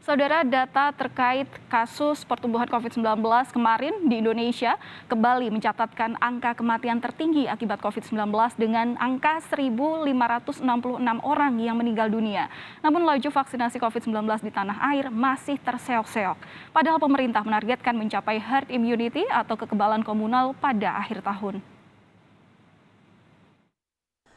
Saudara, data terkait kasus pertumbuhan COVID-19 kemarin di Indonesia kembali mencatatkan angka kematian tertinggi akibat COVID-19 dengan angka 1.566 orang yang meninggal dunia. Namun laju vaksinasi COVID-19 di tanah air masih terseok-seok. Padahal pemerintah menargetkan mencapai herd immunity atau kekebalan komunal pada akhir tahun.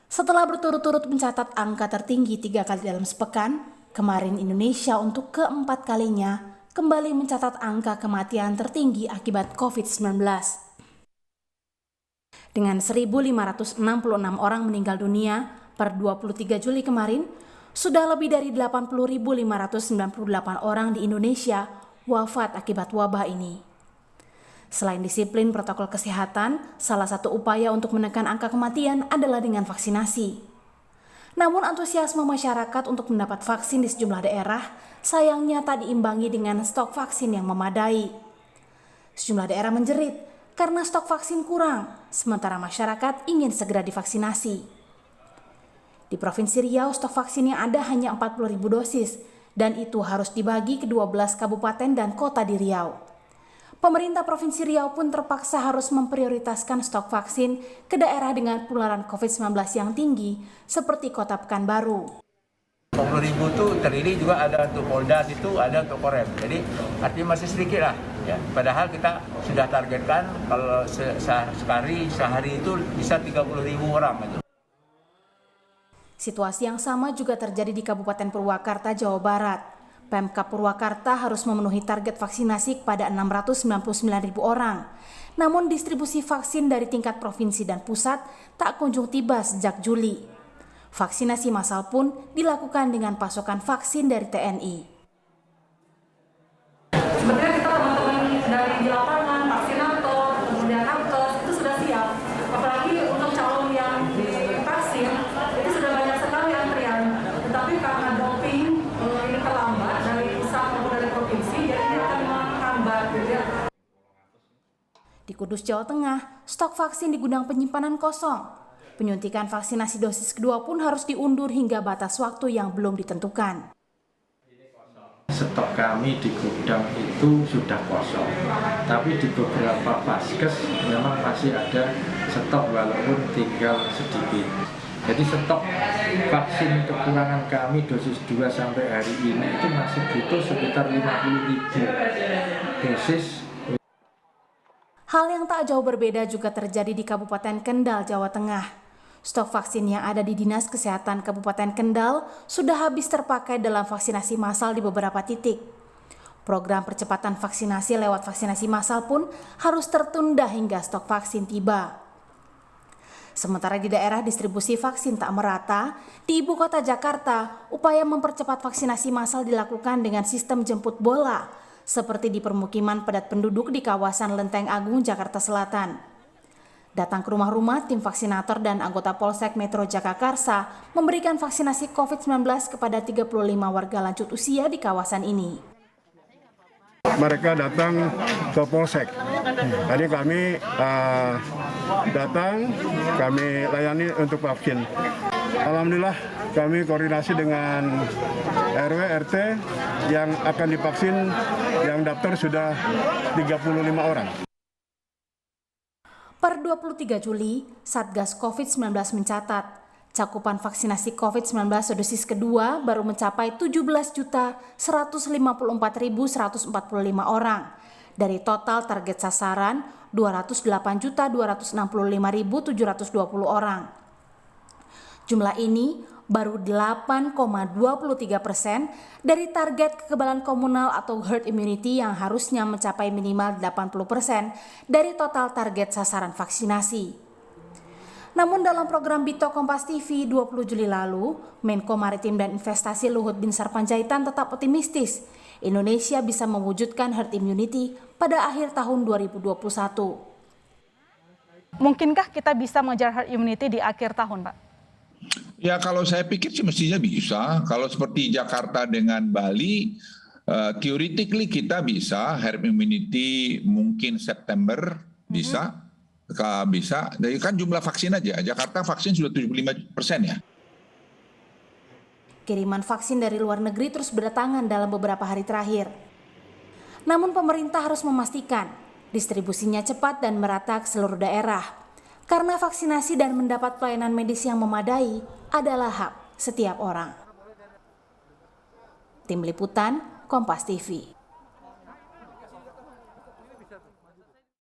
Setelah berturut-turut mencatat angka tertinggi 3 kali dalam sepekan, kemarin Indonesia untuk keempat kalinya kembali mencatat angka kematian tertinggi akibat COVID-19. Dengan 1.566 orang meninggal dunia per 23 Juli kemarin, sudah lebih dari 80.598 orang di Indonesia wafat akibat wabah ini. Selain disiplin protokol kesehatan, salah satu upaya untuk menekan angka kematian adalah dengan vaksinasi. Namun antusiasme masyarakat untuk mendapat vaksin di sejumlah daerah sayangnya tak diimbangi dengan stok vaksin yang memadai. Sejumlah daerah menjerit karena stok vaksin kurang, sementara masyarakat ingin segera divaksinasi. Di Provinsi Riau, stok vaksin yang ada hanya 40.000 dosis, dan itu harus dibagi ke 12 kabupaten dan kota di Riau. Pemerintah Provinsi Riau pun terpaksa harus memprioritaskan stok vaksin ke daerah dengan penularan COVID-19 yang tinggi, seperti Kota Pekanbaru. 20.000 itu terdiri juga ada untuk Polda, itu ada untuk Korem. Jadi artinya masih sedikit lah. Ya. Padahal kita sudah targetkan kalau sehari itu bisa 30.000 orang. Itu. Situasi yang sama juga terjadi di Kabupaten Purwakarta, Jawa Barat. Pemkab Purwakarta harus memenuhi target vaksinasi kepada 699.000 orang. Namun distribusi vaksin dari tingkat provinsi dan pusat tak kunjung tiba sejak Juli. Vaksinasi massal pun dilakukan dengan pasokan vaksin dari TNI. Sebenarnya kita teman-teman dari di lapangan, vaksinator, kemudian nakes itu sudah siap. Apalagi untuk calon yang divaksin itu sudah banyak sekali antrian. Tetapi karena doping ini terlambat dari pusat maupun dari provinsi, jadi ini akan menghambat gitu ya. Di Kudus, Jawa Tengah, stok vaksin di gudang penyimpanan kosong. Penyuntikan vaksinasi dosis kedua pun harus diundur hingga batas waktu yang belum ditentukan. Stok kami di gudang itu sudah kosong, tapi di beberapa vaskes memang masih ada stok walaupun tinggal sedikit. Jadi stok vaksin kekurangan kami dosis 2 sampai hari ini itu masih butuh sekitar 50.000 dosis. Hal yang tak jauh berbeda juga terjadi di Kabupaten Kendal, Jawa Tengah. Stok vaksin yang ada di Dinas Kesehatan Kabupaten Kendal sudah habis terpakai dalam vaksinasi massal di beberapa titik. Program percepatan vaksinasi lewat vaksinasi massal pun harus tertunda hingga stok vaksin tiba. Sementara di daerah distribusi vaksin tak merata, di ibu kota Jakarta, upaya mempercepat vaksinasi massal dilakukan dengan sistem jemput bola, seperti di permukiman padat penduduk di kawasan Lenteng Agung, Jakarta Selatan. Datang ke rumah-rumah, tim vaksinator dan anggota Polsek Metro Jagakarsa memberikan vaksinasi COVID-19 kepada 35 warga lanjut usia di kawasan ini. Mereka datang ke Polsek. Tadi kami datang, kami layani untuk vaksin. Alhamdulillah kami koordinasi dengan RW, RT yang akan divaksin, yang daftar sudah 35 orang. Per 23 Juli, Satgas COVID-19 mencatat cakupan vaksinasi COVID-19 dosis kedua baru mencapai 17.154.145 orang dari total target sasaran 208.265.720 orang. Jumlah ini baru 8,23% dari target kekebalan komunal atau herd immunity yang harusnya mencapai minimal 80% dari total target sasaran vaksinasi. Namun dalam program Bito Kompas TV 20 Juli lalu, Menko Maritim dan Investasi Luhut Binsar Panjaitan tetap optimistis Indonesia bisa mewujudkan herd immunity pada akhir tahun 2021. Mungkinkah kita bisa mengejar herd immunity di akhir tahun, Pak? Ya kalau saya pikir sih mestinya bisa. Kalau seperti Jakarta dengan Bali, theoretically kita bisa herd immunity mungkin September bisa. Bisa. Jadi kan jumlah vaksin aja. Jakarta vaksin sudah 75% ya. kiriman vaksin dari luar negeri terus berdatangan dalam beberapa hari terakhir. Namun pemerintah harus memastikan distribusinya cepat dan merata ke seluruh daerah. Karena vaksinasi dan mendapat pelayanan medis yang memadai adalah hak setiap orang. Tim Liputan, Kompas TV.